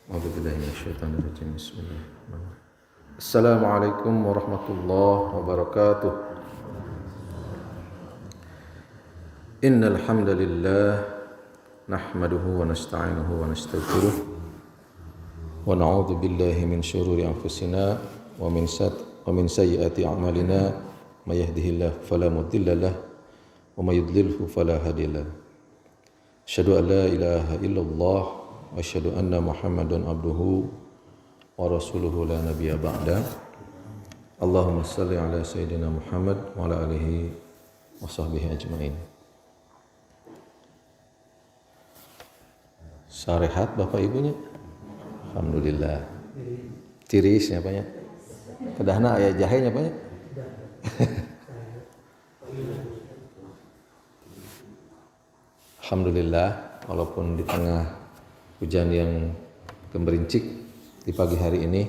A'udzubillahi minasyaitonirrajim. Bismillahirrahmanirrahim. Assalamualaikum warahmatullahi wabarakatuh. Innal hamdalillah nahmaduhu wa nasta'inuhu wa nastaghfiruh wa na'udzu billahi min syururi anfusina wa min sayyiati a'malina may yahdihillahu fala mudilla lahu wa may yudlilhu fala hadiya lahu. Asyhadu an la ilaha illallah wa asyhadu anna Muhammadan abduhu wa rasuluhu la nabiyya ba'da. Allahumma shalli ala sayyidina Muhammad wa ala alihi wa sahbihi ajmain. Sarehat Bapak Ibunya? Alhamdulillah. Tirisnya banyak. Kedahna aya jahenya banyak. Alhamdulillah, walaupun di tengah hujan yang gemerincik di pagi hari ini,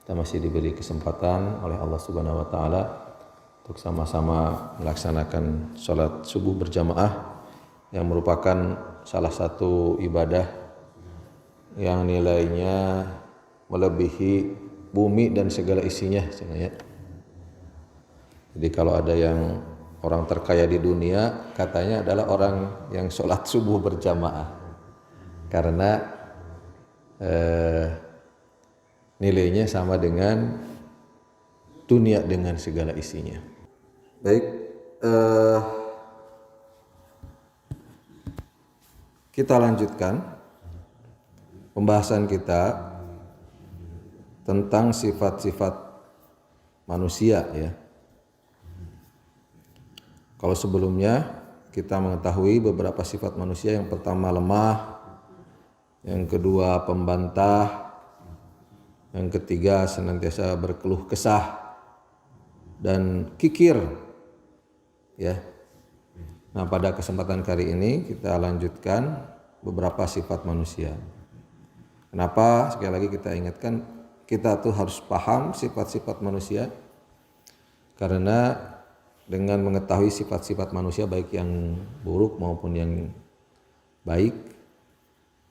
kita masih diberi kesempatan oleh Allah Subhanahu wa taala untuk sama-sama melaksanakan sholat subuh berjamaah yang merupakan salah satu ibadah yang nilainya melebihi bumi dan segala isinya. Jadi kalau ada yang orang terkaya di dunia, katanya adalah orang yang sholat subuh berjamaah. Karena nilainya sama dengan dunia dengan segala isinya. Baik, kita lanjutkan pembahasan kita tentang sifat-sifat manusia ya. Kalau sebelumnya kita mengetahui beberapa sifat manusia, yang pertama lemah, yang kedua pembantah, yang ketiga senantiasa berkeluh kesah dan kikir ya. Nah, pada kesempatan kali ini kita lanjutkan beberapa sifat manusia. Kenapa? Sekali lagi kita ingatkan, kita tuh harus paham sifat-sifat manusia, karena dengan mengetahui sifat-sifat manusia baik yang buruk maupun yang baik,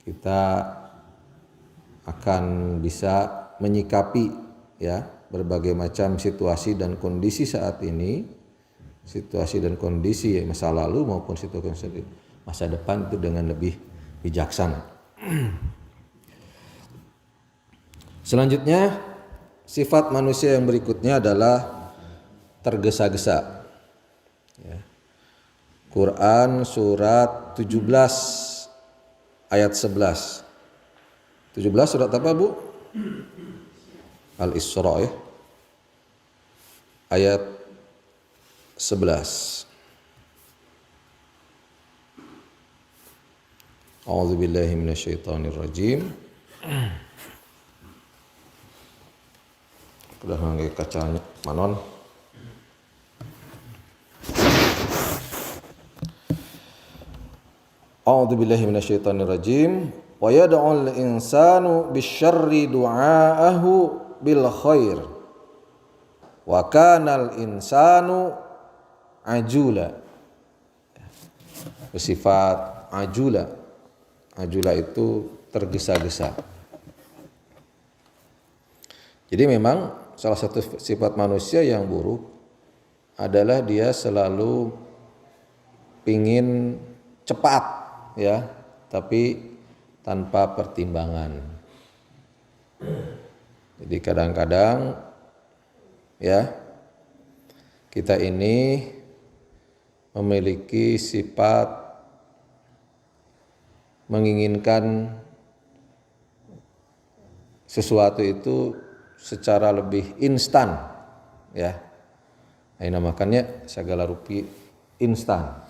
kita akan bisa menyikapi ya berbagai macam situasi dan kondisi saat ini, situasi dan kondisi masa lalu maupun situasi masa depan itu dengan lebih bijaksana. Selanjutnya, sifat manusia yang berikutnya adalah tergesa-gesa. Ya. Quran surat 17 ayat 11. 17 surat apa, Bu? Al-Isra ya. Ayat 11. A'udzubillahi minasyaitonirrajim. Udah ngangge kacanya manon. A'udzubillahi minasyaitonirrajim. Wa yad'ul insanu bisyarri du'aahu bil khair. Wa kanal insanu ajula. Bersifat ajula. Ajula itu tergesa-gesa. Jadi memang salah satu sifat manusia yang buruk adalah dia selalu pingin cepat ya, tapi tanpa pertimbangan. Jadi kadang-kadang ya kita ini memiliki sifat menginginkan sesuatu itu secara lebih instan ya. Ini namakannya segala rupi instan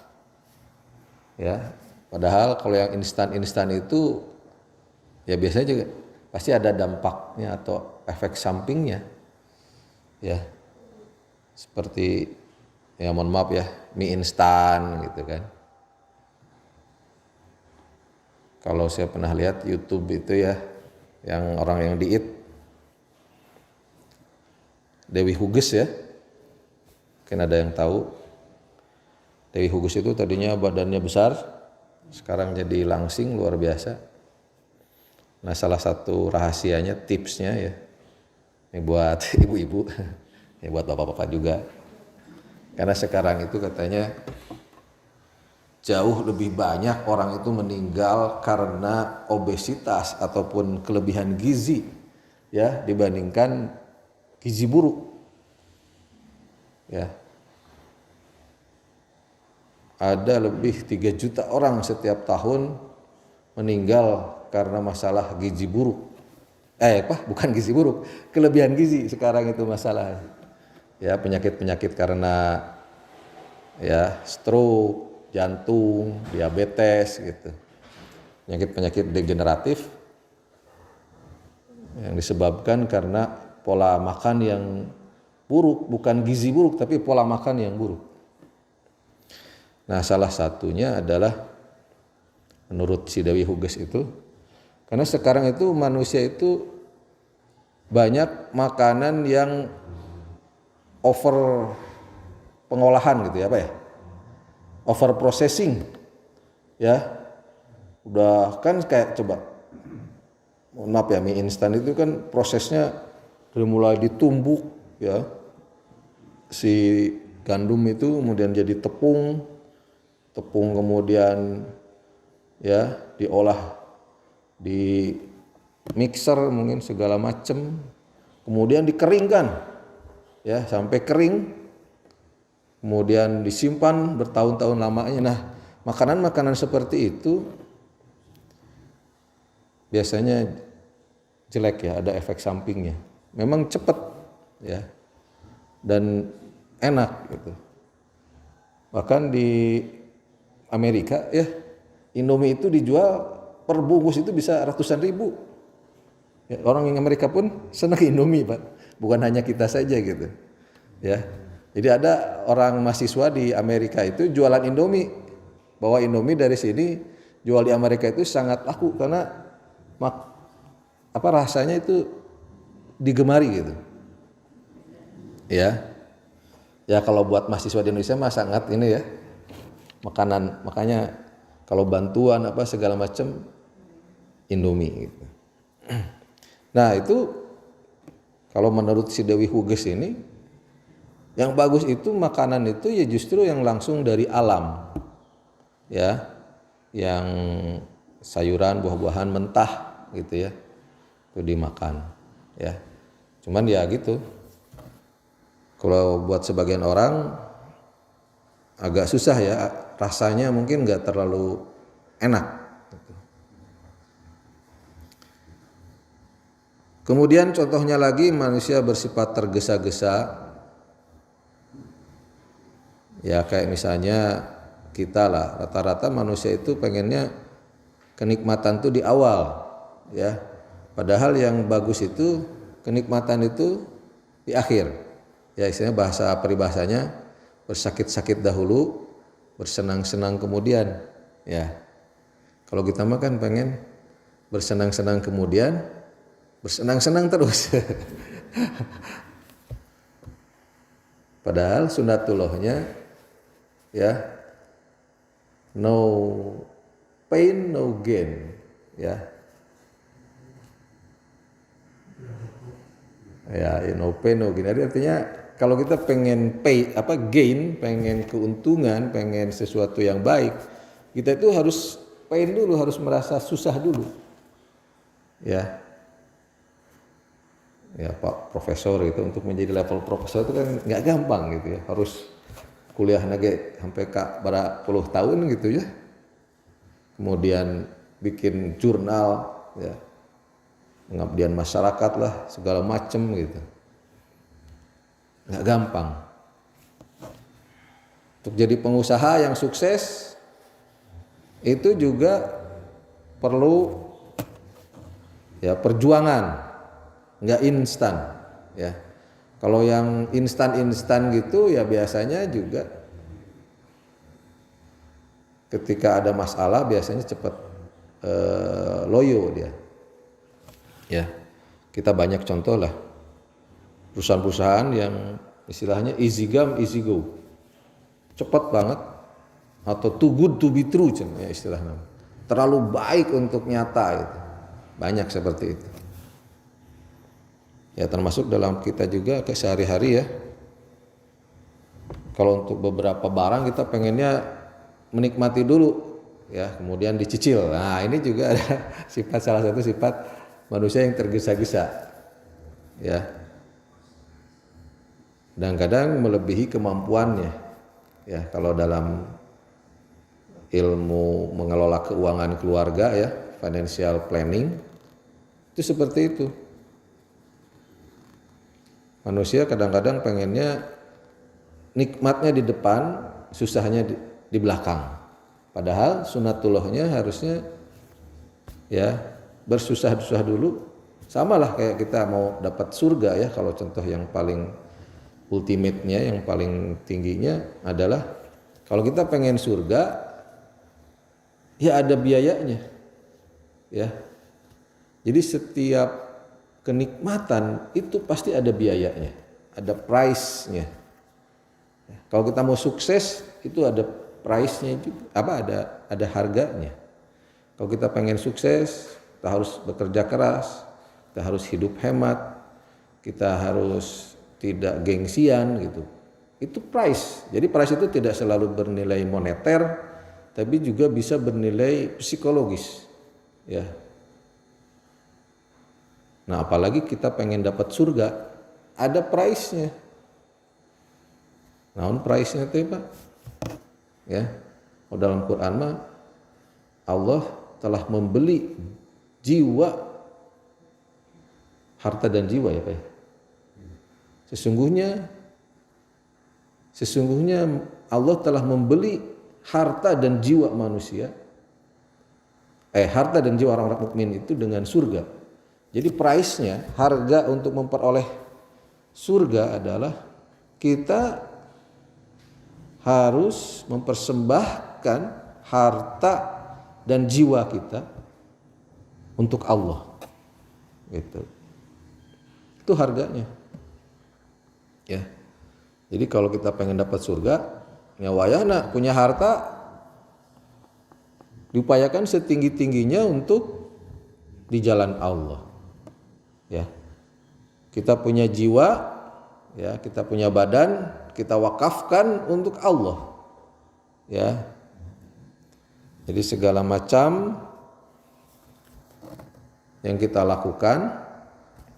ya. Padahal kalau yang instan itu ya biasanya juga pasti ada dampaknya atau efek sampingnya ya. Seperti ya mohon maaf ya, mie instan gitu kan. Kalau saya pernah lihat YouTube itu ya, yang orang yang diet Dewi Huges ya, mungkin ada yang tahu. Dewi Huges itu tadinya badannya besar, sekarang jadi langsing luar biasa. Nah, salah satu rahasianya, tipsnya ya, ini buat ibu-ibu, ya buat bapak-bapak juga. Karena sekarang itu katanya jauh lebih banyak orang itu meninggal karena obesitas ataupun kelebihan gizi ya dibandingkan gizi buruk. Ya. Ada lebih 3 juta orang setiap tahun meninggal karena masalah gizi buruk. Bukan gizi buruk, kelebihan gizi sekarang itu masalah. Ya, penyakit-penyakit karena ya stroke, jantung, diabetes gitu. Penyakit-penyakit degeneratif yang disebabkan karena pola makan yang buruk, bukan gizi buruk tapi pola makan yang buruk. Nah, salah satunya adalah menurut si Dewi Huges itu, karena sekarang itu manusia itu banyak makanan yang over pengolahan gitu ya, over processing ya. Udah kan kayak coba, mohon maaf ya, mie instan itu kan prosesnya dari mulai ditumbuk ya, si gandum itu kemudian jadi tepung kemudian ya diolah di mixer mungkin segala macam, kemudian dikeringkan ya sampai kering, kemudian disimpan bertahun-tahun lamanya. Nah, makanan-makanan seperti itu biasanya jelek ya, ada efek sampingnya. Memang cepat ya dan enak gitu. Bahkan di Amerika ya, Indomie itu dijual per bungkus itu bisa ratusan ribu. Ya, orang yang Amerika pun senang Indomie, Pak. Bukan hanya kita saja gitu. Ya. Jadi ada orang mahasiswa di Amerika itu jualan Indomie. Bawa Indomie dari sini jual di Amerika itu sangat laku karena rasanya itu digemari gitu. Ya. Ya kalau buat mahasiswa di Indonesia mah sangat ini ya. Makanan, makanya kalau bantuan segala macam Indomie gitu. Nah, itu kalau menurut si Dewi Huges ini yang bagus itu makanan itu ya justru yang langsung dari alam. Ya. Yang sayuran, buah-buahan mentah gitu ya. Itu dimakan ya. Cuman ya gitu. Kalau buat sebagian orang agak susah ya, rasanya mungkin nggak terlalu enak. Kemudian contohnya lagi manusia bersifat tergesa-gesa. Ya kayak misalnya kita lah, rata-rata manusia itu pengennya kenikmatan tuh di awal ya. Padahal yang bagus itu kenikmatan itu di akhir. Ya istilahnya bahasa peribahasanya bersakit-sakit dahulu, bersenang-senang kemudian. Ya. Kalau kita mah kan pengen bersenang-senang kemudian, bersenang-senang terus. Padahal sunnatullahnya ya no pain no gain ya. Ya, no pain no gain. Artinya kalau kita pengen gain, pengen keuntungan, pengen sesuatu yang baik, kita itu harus pain dulu, harus merasa susah dulu. Ya. Ya, Pak Profesor itu untuk menjadi level profesor itu kan nggak gampang gitu ya. Harus kuliah lagi sampai berapa puluh tahun gitu ya. Kemudian bikin jurnal ya. Pengabdian masyarakat lah, segala macam gitu. Nggak gampang. Untuk jadi pengusaha yang sukses itu juga perlu ya perjuangan, nggak instan ya. Kalau yang instan gitu ya biasanya juga ketika ada masalah biasanya cepat loyo dia. Ya, kita banyak contoh lah. Perusahaan-perusahaan yang istilahnya easy come, easy go. Cepat banget atau too good to be true ya istilahnya. Terlalu baik untuk nyata gitu. banyak seperti itu. Ya termasuk dalam kita juga ke sehari-hari ya. Kalau untuk beberapa barang kita pengennya menikmati dulu ya, kemudian dicicil. Nah, ini juga ada salah satu sifat manusia yang tergesa-gesa. Ya. Dan kadang melebihi kemampuannya. Ya, kalau dalam ilmu mengelola keuangan keluarga ya, financial planning itu seperti itu. Manusia kadang-kadang pengennya nikmatnya di depan, susahnya di belakang. Padahal sunatullahnya harusnya ya bersusah-susah dulu. Samalah kayak kita mau dapat surga ya, kalau contoh yang paling ultimate-nya, yang paling tingginya adalah kalau kita pengen surga ya ada biayanya. Ya. Jadi setiap kenikmatan itu pasti ada biayanya, ada price-nya. Kalau kita mau sukses itu ada price-nya juga, ada harganya. Kalau kita pengen sukses, kita harus bekerja keras, kita harus hidup hemat, kita harus tidak gengsian gitu. Itu price. Jadi price itu tidak selalu bernilai moneter, tapi juga bisa bernilai psikologis. Ya. Nah, apalagi kita pengen dapat surga, ada price-nya. Naon price-nya teh, Pak? Ya. Oh, dalam Quran mah Allah telah membeli jiwa, harta dan jiwa ya, Pak. Sesungguhnya Allah telah membeli harta dan jiwa manusia, harta dan jiwa orang-orang mukmin itu dengan surga. Jadi price-nya, harga untuk memperoleh surga adalah kita harus mempersembahkan harta dan jiwa kita untuk Allah. Gitu. Itu harganya. Ya. Jadi kalau kita pengen dapat surga, nyawayana punya harta diupayakan setinggi-tingginya untuk di jalan Allah. Ya. Kita punya jiwa, ya, kita punya badan, kita wakafkan untuk Allah. Ya. Jadi segala macam yang kita lakukan,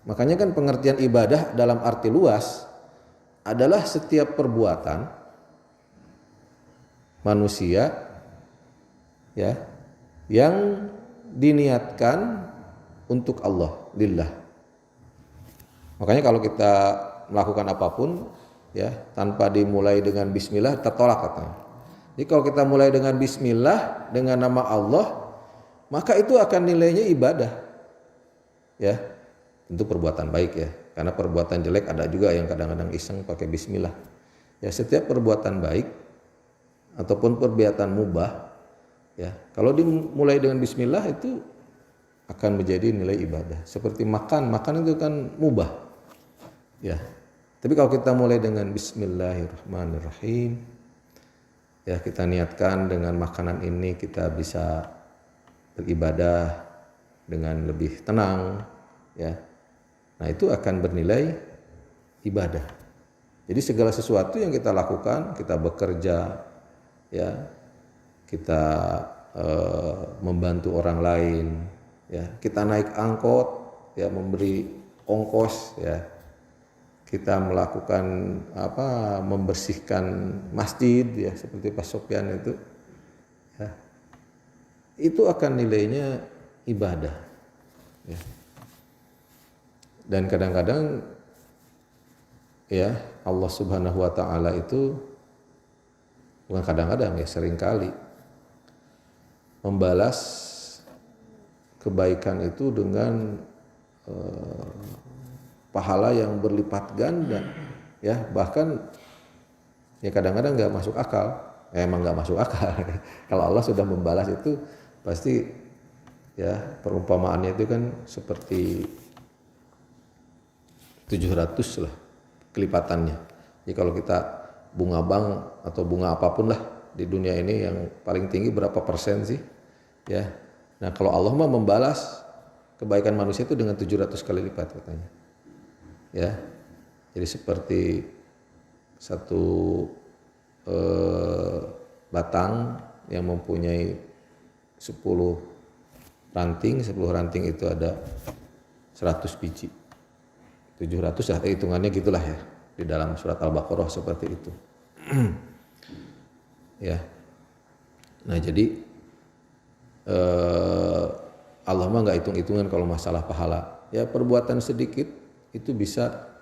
makanya kan pengertian ibadah dalam arti luas adalah setiap perbuatan manusia ya yang diniatkan untuk Allah, lillah. Makanya kalau kita melakukan apapun ya tanpa dimulai dengan bismillah tertolak katanya. Jadi kalau kita mulai dengan bismillah, dengan nama Allah, maka itu akan nilainya ibadah. Ya. Tentu perbuatan baik ya. Karena perbuatan jelek ada juga yang kadang-kadang iseng pakai bismillah. Ya, setiap perbuatan baik ataupun perbuatan mubah ya, kalau dimulai dengan bismillah itu akan menjadi nilai ibadah. Seperti makan itu kan mubah. Ya. Tapi kalau kita mulai dengan bismillahirrahmanirrahim, ya kita niatkan dengan makanan ini kita bisa beribadah dengan lebih tenang, ya. Nah itu akan bernilai ibadah. Jadi segala sesuatu yang kita lakukan, kita bekerja, ya, kita membantu orang lain, ya, kita naik angkot, ya, memberi ongkos, ya. Kita melakukan membersihkan masjid ya seperti Pak Sofyan itu ya, itu akan nilainya ibadah ya. Dan kadang-kadang ya Allah Subhanahu wa taala itu bukan kadang-kadang ya seringkali membalas kebaikan itu dengan pahala yang berlipat ganda ya, bahkan ya kadang-kadang nggak masuk akal, emang nggak masuk akal. Kalau Allah sudah membalas itu pasti ya perumpamaannya itu kan seperti 700 lah kelipatannya. Jadi kalau kita bunga bank atau bunga apapun lah di dunia ini yang paling tinggi berapa persen sih ya. Nah kalau Allah mah membalas kebaikan manusia itu dengan 700 kali lipat katanya. Ya. Jadi seperti satu batang yang mempunyai 10 ranting, 10 ranting itu ada 100 biji. 700 ya hitungannya gitulah ya. Di dalam surat Al-Baqarah seperti itu. Ya. Nah, jadi Allah mah nggak hitung-hitungan kalau masalah pahala. Ya, perbuatan sedikit itu bisa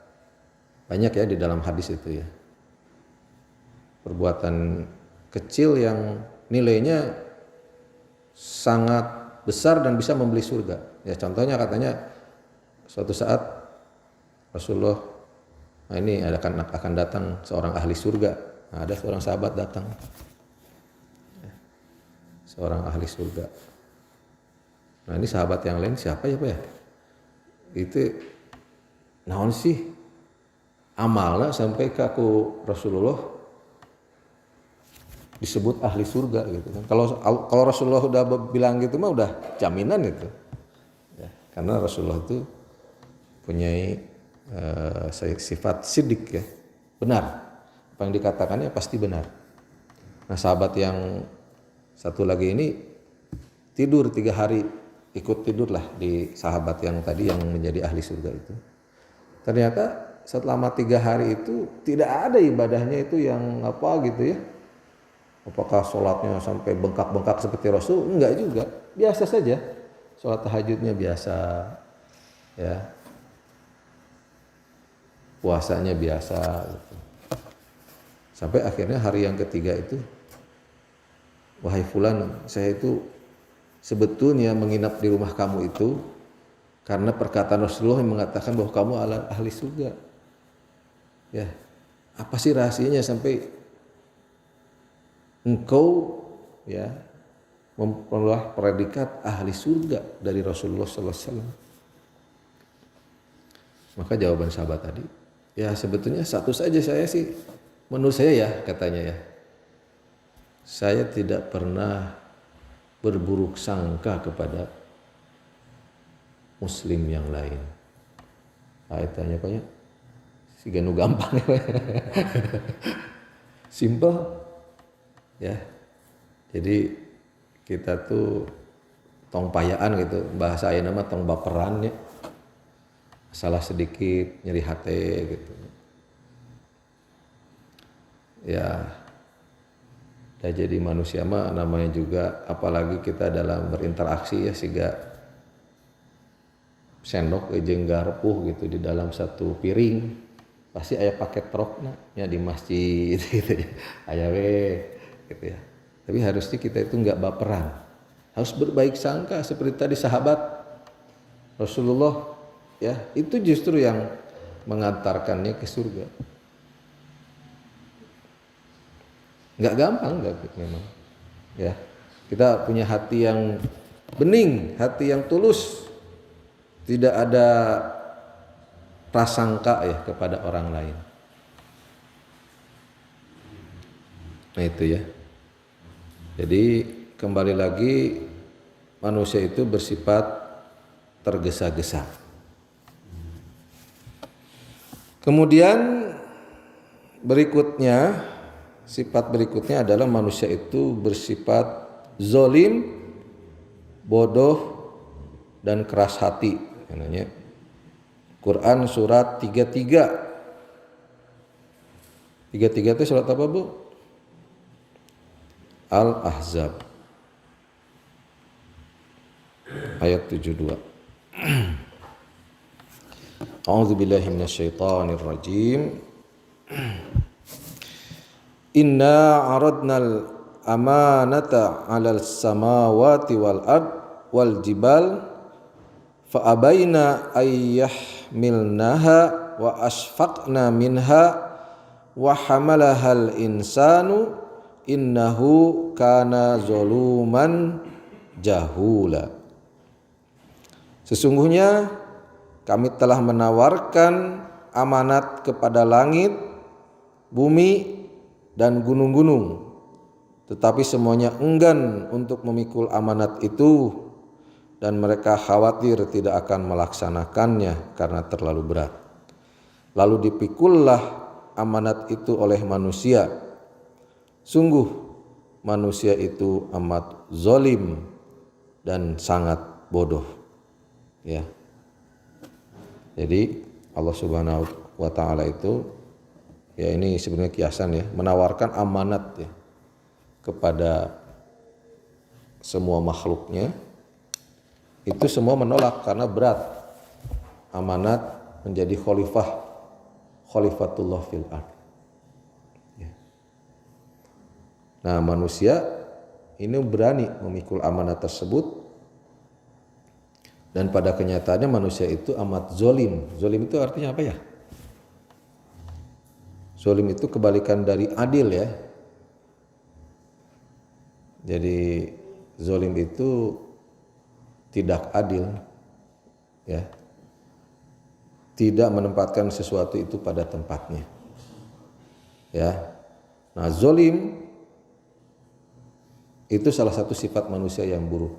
banyak ya di dalam hadis itu ya. Perbuatan kecil yang nilainya sangat besar dan bisa membeli surga. Ya, contohnya katanya suatu saat Rasulullah, nah ini akan datang seorang ahli surga. Nah, ada seorang sahabat datang, seorang ahli surga. Nah, ini sahabat yang lain siapa ya Pak ya? Itu naon sih amalnya sampai ke aku Rasulullah disebut ahli surga gitu kan. Kalau Rasulullah udah bilang gitu mah udah jaminan itu. Ya, karena Rasulullah itu punya sifat sidik ya. Benar. Apa yang dikatakannya pasti benar. Nah, sahabat yang satu lagi ini tidur 3 hari, ikut tidurlah di sahabat yang tadi yang menjadi ahli surga itu. Ternyata selama 3 hari itu tidak ada ibadahnya itu yang apa gitu ya. Apakah sholatnya sampai bengkak-bengkak seperti Rasul? Enggak juga, biasa saja. Sholat tahajudnya biasa, ya. Puasanya biasa. Gitu. Sampai akhirnya hari yang ketiga itu, wahai fulan, saya itu sebetulnya menginap di rumah kamu itu karena perkataan Rasulullah yang mengatakan bahwa kamu ahli surga. Ya, apa sih rahasianya sampai engkau ya memperoleh predikat ahli surga dari Rasulullah sallallahu alaihi wasallam? Maka jawaban sahabat tadi, ya sebetulnya satu saja saya sih, menurut saya ya katanya ya, saya tidak pernah berburuk sangka kepada muslim yang lain. Tanya Pak ya, si ganu gampang ya. Simple. Ya, jadi kita tuh tong payaan gitu, bahasa ayeuna mah tong baperan ya, salah sedikit nyeri hati gitu. Ya, dan jadi manusia mah namanya juga, apalagi kita dalam berinteraksi ya, sehingga sendok jeung garpuh gitu di dalam satu piring, pasti aya paket rokna ya di masjid gitu ya, aya we gitu ya. Tapi harusnya kita itu enggak baperan, harus berbaik sangka seperti tadi sahabat Rasulullah ya, itu justru yang mengantarkannya ke surga. Enggak gampang, enggak memang ya. Kita punya hati yang bening, hati yang tulus, tidak ada prasangka ya kepada orang lain. Nah itu ya. Jadi kembali lagi manusia itu bersifat tergesa-gesa. Kemudian berikutnya, sifat berikutnya adalah manusia itu bersifat zolim, bodoh, dan keras hati. Namanya Quran surat 33. 33 itu surat apa Bu? Al-Ahzab ayat 72. A'udzu billahi minasyaitonir rajim. Inna 'aradnal amanata 'alal samawati wal ard wal jibal fa abaina ayyahmilnaha wa asfaqna minha wa hamalahal insanu innahu kana zaluman jahula. Sesungguhnya kami telah menawarkan amanat kepada langit, bumi, dan gunung-gunung, tetapi semuanya enggan untuk memikul amanat itu, dan mereka khawatir tidak akan melaksanakannya karena terlalu berat. Lalu dipikullah amanat itu oleh manusia. Sungguh manusia itu amat zalim dan sangat bodoh. Ya. Jadi Allah Subhanahu wa taala itu, ya ini sebenarnya kiasan ya, menawarkan amanat ya kepada semua makhluknya. Itu semua menolak karena berat. Amanat menjadi khalifatullah fil ard. Ya. Nah, manusia ini berani memikul amanat tersebut, dan pada kenyataannya manusia itu amat zolim. Zolim itu artinya apa ya? Zolim itu kebalikan dari adil ya. Jadi zolim itu tidak adil ya. Tidak menempatkan sesuatu itu pada tempatnya. Ya. Nah, zolim itu salah satu sifat manusia yang buruk.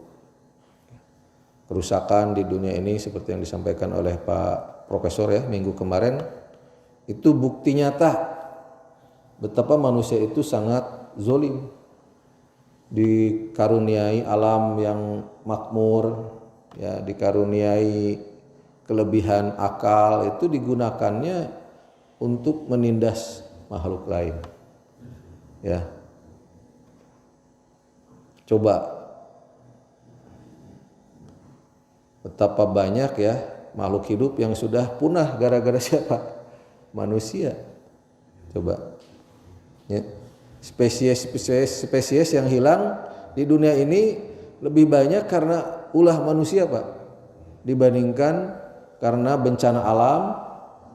Kerusakan di dunia ini seperti yang disampaikan oleh Pak Profesor ya minggu kemarin, itu bukti nyata betapa manusia itu sangat zolim. Dikaruniai alam yang makmur, ya, dikaruniai kelebihan akal, itu digunakannya untuk menindas makhluk lain. Ya. Coba betapa banyak ya makhluk hidup yang sudah punah gara-gara siapa? Manusia. Coba. Ya. Spesies yang hilang di dunia ini lebih banyak karena ulah manusia, Pak, dibandingkan karena bencana alam,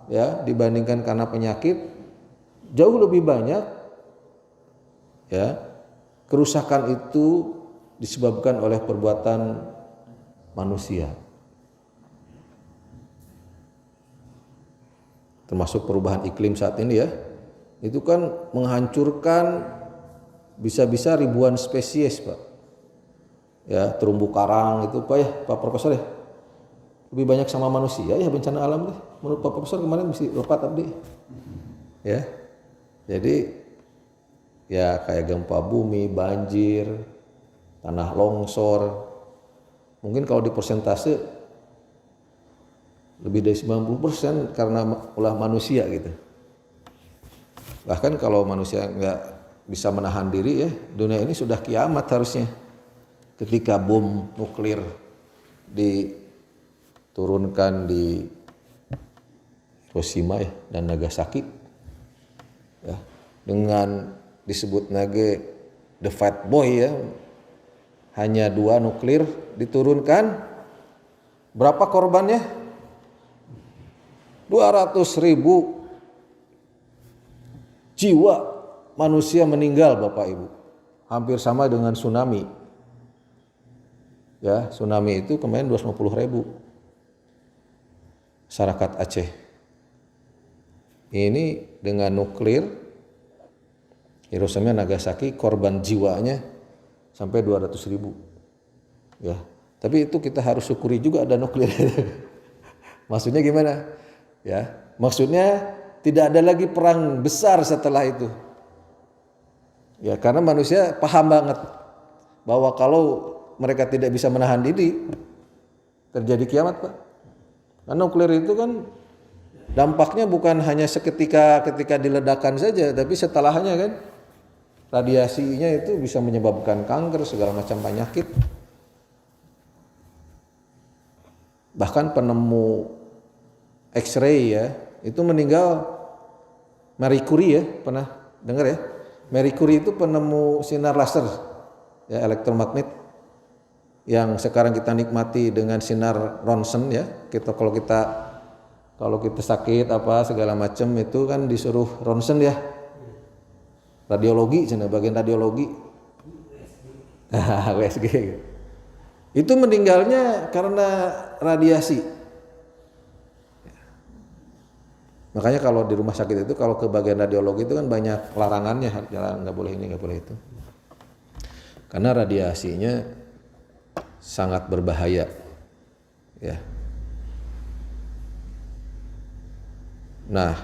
ya, dibandingkan karena penyakit. Jauh lebih banyak ya kerusakan itu disebabkan oleh perbuatan manusia. Termasuk perubahan iklim saat ini ya. Itu kan menghancurkan bisa-bisa ribuan spesies, Pak. Ya, terumbu karang itu, Pak ya, Pak Profesor ya. Lebih banyak sama manusia ya bencana alam deh. Menurut Pak Profesor kemarin mesti lepat abdi. Ya. Jadi ya kayak gempa bumi, banjir, tanah longsor. Mungkin kalau di persentase lebih dari 90% karena ulah manusia gitu. Bahkan kalau manusia nggak bisa menahan diri ya, dunia ini sudah kiamat harusnya. Ketika bom nuklir diturunkan di Hiroshima ya, dan Nagasaki, ya, dengan disebut nage the fat boy ya, hanya 2 nuklir diturunkan, berapa korbannya? 200.000 jiwa manusia meninggal, Bapak Ibu. Hampir sama dengan tsunami. Ya, tsunami itu kemarin 250.000. Masyarakat Aceh. Ini dengan nuklir Hiroshima Nagasaki korban jiwanya sampai 200.000. Ya, tapi itu kita harus syukuri juga ada nuklir. Maksudnya gimana? Ya, maksudnya tidak ada lagi perang besar setelah itu. Ya, karena manusia paham banget bahwa kalau mereka tidak bisa menahan diri, terjadi kiamat, Pak. Karena nuklir itu kan dampaknya bukan hanya seketika ketika diledakkan saja, tapi setelahnya kan radiasinya itu bisa menyebabkan kanker, segala macam penyakit. Bahkan penemu X-ray ya, itu meninggal. Marie Curie ya, pernah dengar ya? Marie Curie itu penemu sinar laser ya, elektromagnet yang sekarang kita nikmati dengan sinar ronsen ya. Kalau kita sakit apa segala macam itu kan disuruh ronsen ya. Radiologi, bagian radiologi. USG. Itu meninggalnya karena radiasi. Makanya kalau di rumah sakit itu kalau ke bagian radiologi itu kan banyak larangannya, nggak boleh ini, nggak boleh itu. Karena radiasinya sangat berbahaya. Ya. Nah,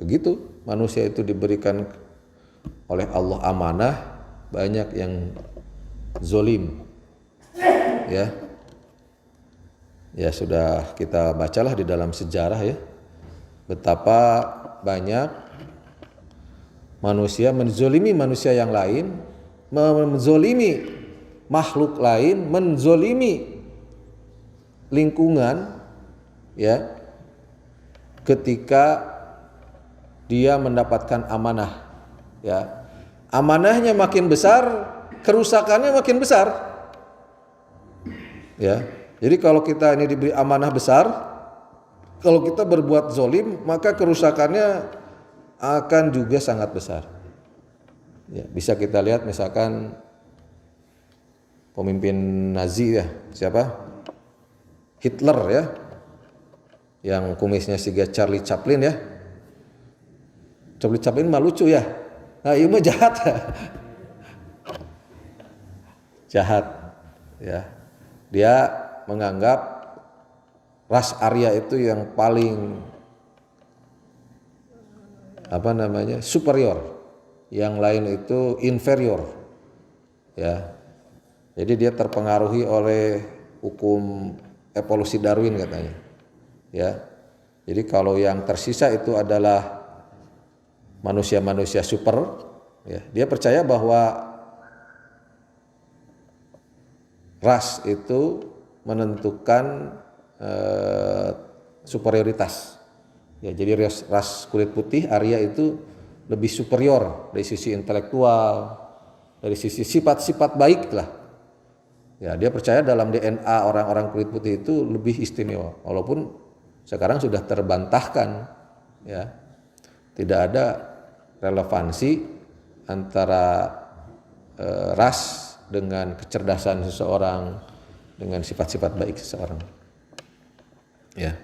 begitu manusia itu diberikan oleh Allah amanah, banyak yang zolim. Ya. Ya sudah kita bacalah di dalam sejarah ya, betapa banyak manusia menzolimi manusia yang lain, menzolimi makhluk lain, menzolimi lingkungan, ya, ketika dia mendapatkan amanah, ya, amanahnya makin besar, kerusakannya makin besar, ya. Jadi kalau kita ini diberi amanah besar, kalau kita berbuat zolim, maka kerusakannya akan juga sangat besar. Ya, bisa kita lihat misalkan pemimpin Nazi ya, siapa? Hitler ya, yang kumisnya siga Charlie Chaplin ya. Charlie Chaplin mah lucu ya. Nah, ini mah jahat. Jahat. Ya. Dia menganggap ras Arya itu yang paling superior, yang lain itu inferior, ya. Jadi dia terpengaruhi oleh hukum evolusi Darwin katanya, ya. Jadi kalau yang tersisa itu adalah manusia-manusia super, ya. Dia percaya bahwa ras itu menentukan superioritas. Ya, jadi ras kulit putih Arya itu lebih superior dari sisi intelektual, dari sisi sifat-sifat baik lah. Ya, dia percaya dalam DNA orang-orang kulit putih itu lebih istimewa, walaupun sekarang sudah terbantahkan, ya. Tidak ada relevansi antara ras dengan kecerdasan seseorang, dengan sifat-sifat baik seseorang. Ya.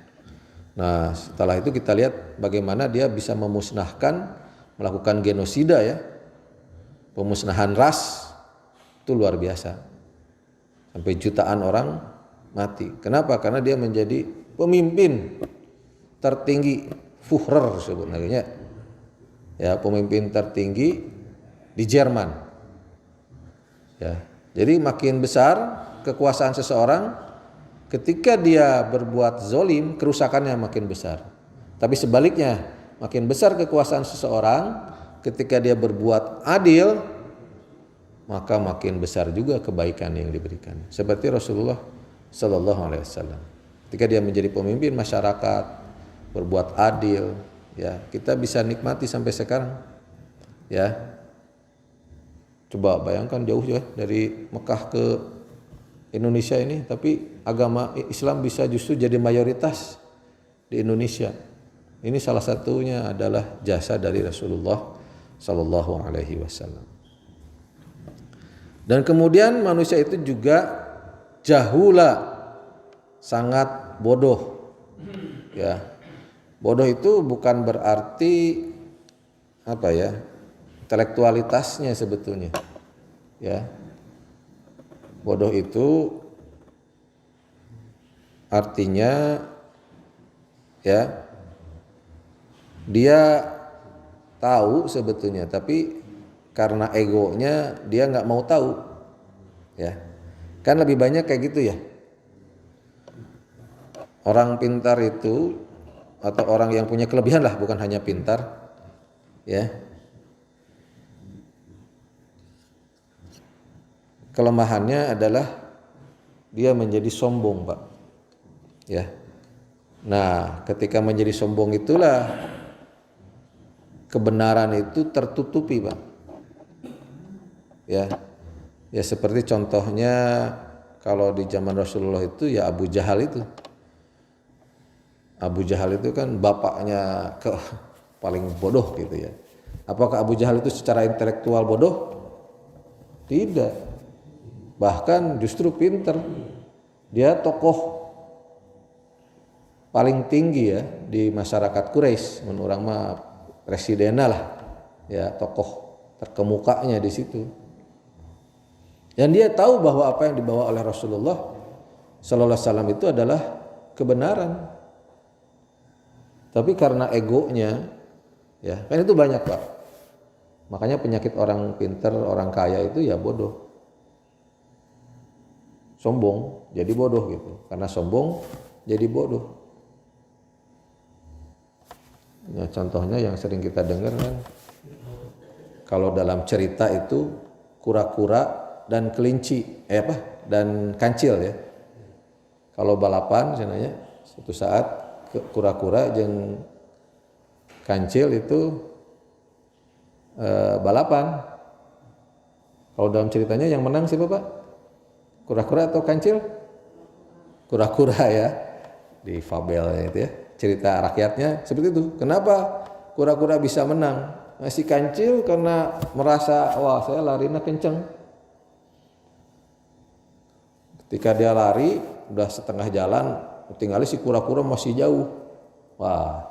Nah, setelah itu kita lihat bagaimana dia bisa memusnahkan, melakukan genosida ya. Pemusnahan ras itu luar biasa. Sampai jutaan orang mati. Kenapa? Karena dia menjadi pemimpin tertinggi, Führer sebenarnya. Ya, pemimpin tertinggi di Jerman. Ya. Jadi makin besar kekuasaan seseorang, ketika dia berbuat zolim, kerusakannya makin besar. Tapi sebaliknya, makin besar kekuasaan seseorang, ketika dia berbuat adil, maka makin besar juga kebaikan yang diberikan. Seperti Rasulullah Sallallahu Alaihi Wasallam, ketika dia menjadi pemimpin masyarakat, berbuat adil, ya kita bisa nikmati sampai sekarang. Ya, coba bayangkan jauh ya dari Mekah ke Indonesia ini, tapi agama Islam bisa justru jadi mayoritas di Indonesia. Ini salah satunya adalah jasa dari Rasulullah Sallallahu Alaihi Wasallam. Dan kemudian manusia itu juga jahula, sangat bodoh. Ya, bodoh itu bukan berarti intelektualitasnya sebetulnya. Ya. Bodoh itu artinya ya dia tahu sebetulnya, tapi karena egonya dia nggak mau tahu, ya kan lebih banyak kayak gitu ya. Orang pintar itu atau orang yang punya kelebihan lah, bukan hanya pintar, ya. Kelemahannya adalah dia menjadi sombong, Pak. Ya. Nah, ketika menjadi sombong itulah kebenaran itu tertutupi, Pak. Ya. Ya seperti contohnya kalau di zaman Rasulullah itu ya Abu Jahal itu. Abu Jahal itu kan bapaknya paling bodoh gitu ya. Apakah Abu Jahal itu secara intelektual bodoh? Tidak. Bahkan justru pinter. Dia tokoh paling tinggi ya di masyarakat Quraisy, menurut orang mah presidennya lah, ya tokoh terkemukanya di situ. Dan dia tahu bahwa apa yang dibawa oleh Rasulullah sallallahu alaihi wasallam itu adalah kebenaran. Tapi karena egonya, ya kan itu banyak Pak. Makanya penyakit orang pinter, orang kaya itu ya bodoh. Sombong jadi bodoh gitu. Karena sombong jadi bodoh. Ya, contohnya yang sering kita dengar kan, kalau dalam cerita itu kura-kura dan kelinci, dan kancil ya. Kalau balapan sebenarnya suatu saat kura-kura dan kancil itu balapan. Kalau dalam ceritanya yang menang siapa Pak? Kura-kura atau kancil? Kura-kura ya, di fabelnya itu ya. Cerita rakyatnya seperti itu. Kenapa kura-kura bisa menang? Si kancil karena merasa, wah saya larinya kenceng. Ketika dia lari, udah setengah jalan, tinggal si kura-kura masih jauh. Wah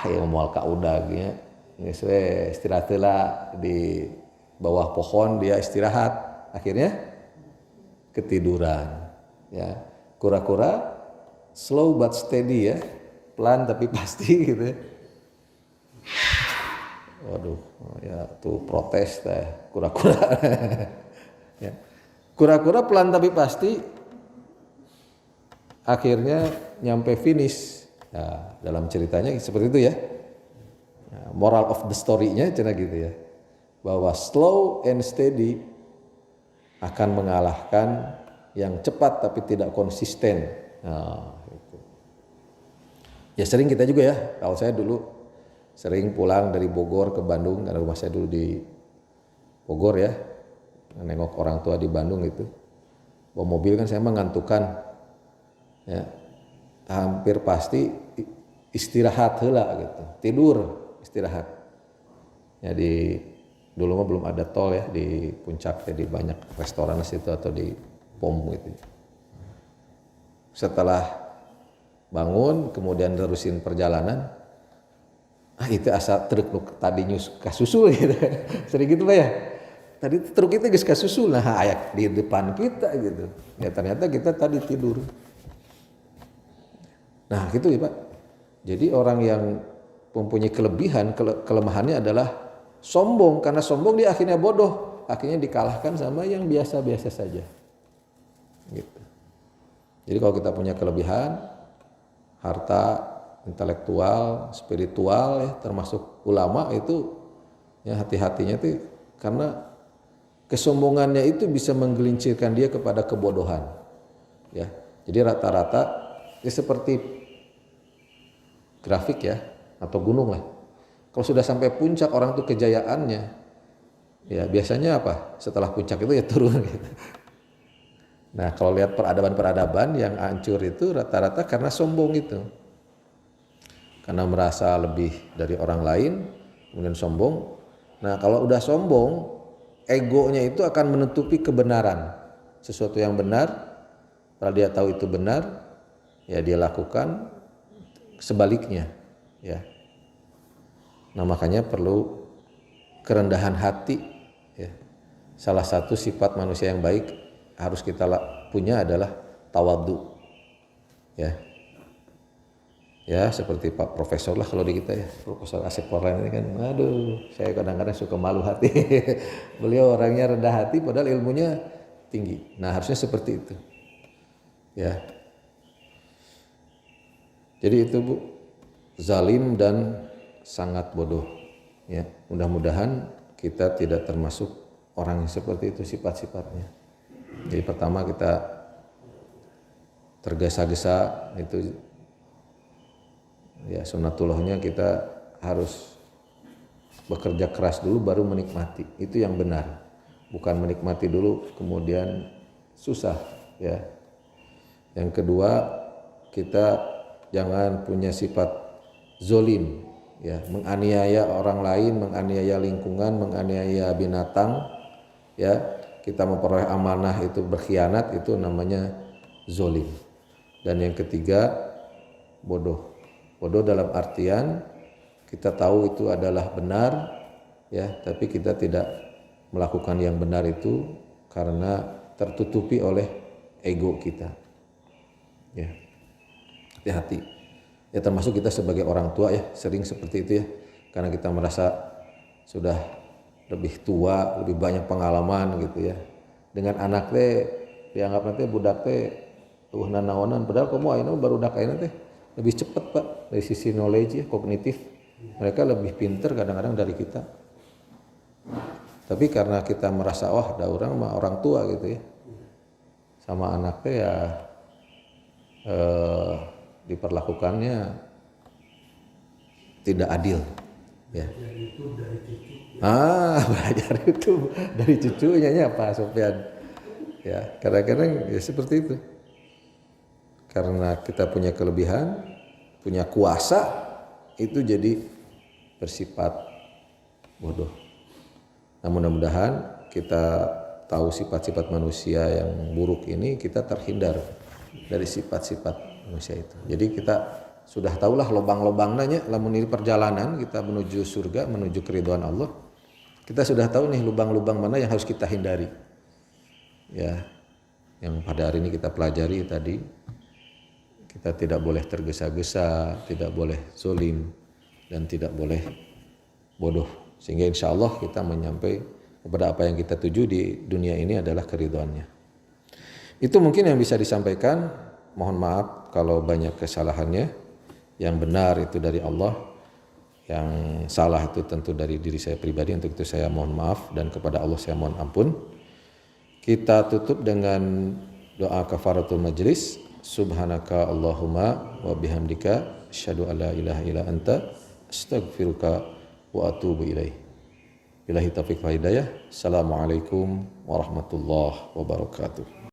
yang mau ka udah gitu. Ini istirahatlah di bawah pohon, dia istirahat. Akhirnya ketiduran. Ya, kura-kura slow but steady ya, pelan tapi pasti gitu. Waduh, ya tuh protes teh kura-kura. Ya. Kura-kura pelan tapi pasti, akhirnya nyampe finish. Nah, dalam ceritanya seperti itu ya. Nah, moral of the story-nya cina gitu ya. Bahwa slow and steady akan mengalahkan yang cepat tapi tidak konsisten. Nah, gitu. Ya sering kita juga ya. Kalau saya dulu sering pulang dari Bogor ke Bandung, karena rumah saya dulu di Bogor ya. Nengok orang tua di Bandung itu. Bawa mobil kan saya mengantukan. Ya. Hampir pasti istirahat heula gitu. Tidur, istirahat. Ya dulu mah belum ada tol ya di puncak, jadi banyak restoran di situ atau di pom gitu. Setelah bangun kemudian terusin perjalanan, itu asa truk tadinya kasusul gitu. Sering gitu Pak ya. Tadi truk itu geus kasusul, nah ayak di depan kita gitu. Ya ternyata kita tadi tidur. Nah gitu ya Pak. Jadi orang yang mempunyai kelebihan, kelemahannya adalah sombong. Karena sombong dia akhirnya bodoh. Akhirnya dikalahkan sama yang biasa-biasa saja. Gitu. Jadi kalau kita punya kelebihan, harta, intelektual, spiritual ya, termasuk ulama itu ya hati-hatinya tuh, karena kesombongannya itu bisa menggelincirkan dia kepada kebodohan. Ya. Jadi rata-rata ya seperti grafik ya atau gunung lah. Kalau sudah sampai puncak orang tuh kejayaannya, ya biasanya apa? Setelah puncak itu ya turun gitu. Nah kalau lihat peradaban-peradaban yang hancur itu rata-rata karena sombong itu. Karena merasa lebih dari orang lain, kemudian sombong. Nah kalau udah sombong, egonya itu akan menutupi kebenaran. Sesuatu yang benar, kalau dia tahu itu benar, ya dia lakukan. Sebaliknya, ya. Nah makanya perlu kerendahan hati. Ya. Salah satu sifat manusia yang baik harus kita punya adalah tawadhu. Ya, ya seperti Pak Profesor lah kalau di kita ya, Profesor Asep Porlan ini kan, aduh, saya kadang-kadang suka malu hati. Beliau orangnya rendah hati, padahal ilmunya tinggi. Nah harusnya seperti itu. Ya. Jadi itu Bu, zalim dan sangat bodoh. Ya, mudah-mudahan kita tidak termasuk orang yang seperti itu sifat-sifatnya. Jadi pertama kita tergesa-gesa itu, ya sunatullahnya kita harus bekerja keras dulu baru menikmati. Itu yang benar. Bukan menikmati dulu kemudian susah. Ya. Yang kedua kita jangan punya sifat zolim, ya, menganiaya orang lain, menganiaya lingkungan, menganiaya binatang, ya, kita memperoleh amanah itu berkhianat, itu namanya zolim. Dan yang ketiga bodoh. Bodoh dalam artian kita tahu itu adalah benar, ya, tapi kita tidak melakukan yang benar itu karena tertutupi oleh ego kita. Ya, hati-hati. Ya termasuk kita sebagai orang tua ya sering seperti itu ya, karena kita merasa sudah lebih tua, lebih banyak pengalaman gitu ya. Dengan anak teh dianggap nanti budak teh nanaonan, padahal kamu ayeuna baru budak ayeuna teh lebih cepat Pak dari sisi knowledge ya, kognitif. Mereka lebih pinter kadang-kadang dari kita. Tapi karena kita merasa wah ada orang mah orang tua gitu ya, sama anaknya ya diperlakukannya tidak adil ya. Belajar itu dari cucunya ya Pak Sofyan ya, kadang-kadang ya seperti itu karena kita punya kelebihan, punya kuasa, itu jadi bersifat bodoh. Nah mudah-mudahan kita tahu sifat-sifat manusia yang buruk ini, kita terhindar dari sifat-sifat manusia itu. Jadi kita sudah tahulah lubang-lubangnya, lamun ini perjalanan kita menuju surga, menuju keridhaan Allah. Kita sudah tahu nih lubang-lubang mana yang harus kita hindari. Ya, yang pada hari ini kita pelajari tadi, kita tidak boleh tergesa-gesa, tidak boleh zolim, dan tidak boleh bodoh. Sehingga insya Allah kita menyampai kepada apa yang kita tuju di dunia ini adalah keridhaannya. Itu mungkin yang bisa disampaikan. Mohon maaf kalau banyak kesalahannya. Yang benar itu dari Allah, yang salah itu tentu dari diri saya pribadi. Untuk itu saya mohon maaf dan kepada Allah saya mohon ampun. Kita tutup dengan doa kafaratul majlis. Subhanaka Allahumma wa bihamdika asyhadu alla ilaha illa anta astaghfiruka wa atubu ilaih. Billahi taufiq wal hidayah. Assalamualaikum warahmatullahi wabarakatuh.